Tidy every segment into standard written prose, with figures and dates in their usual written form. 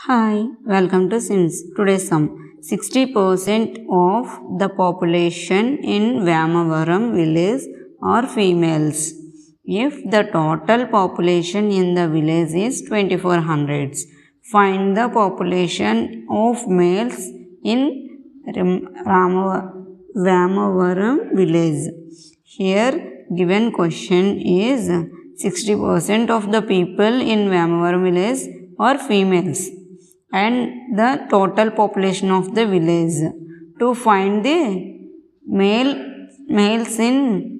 Hi, welcome to Sims. Today's sum. 60% of the population in Vyamavaram village are females. If the total population in the village is 2400, find the population of males in Vyamavaram village. Here given question is 60% of the people in Vyamavaram village are females and the total population of the village. To find the males in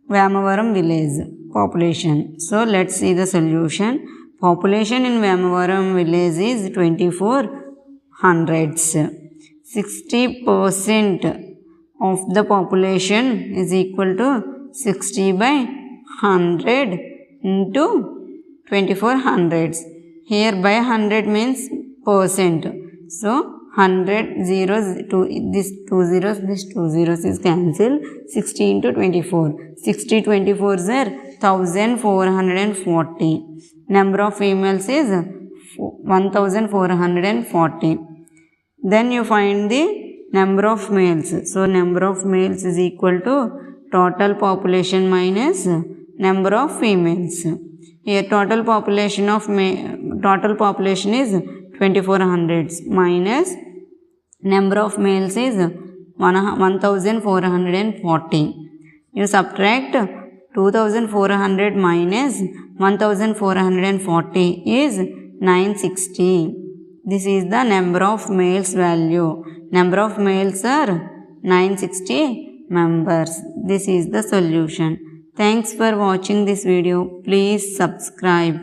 Vyamavaram village population. So let's see the solution. Population in Vyamavaram village is 2400. 60% of the population is equal to 60 by 100 into 2400. Here by 100 means percent. So 100 zeros, this 2 zeros, this 2 zeros is cancelled. 60 into 24. 60 24s are 1440. Number of females is 1440. Then you find the number of males. So number of males is equal to total population minus number of females. Here total population is 2400 minus number of males is 1440. You subtract 2400 minus 1440 is 960. This is the number of males value. Number of males are 960 members. This is the solution. Thanks for watching this video. Please subscribe.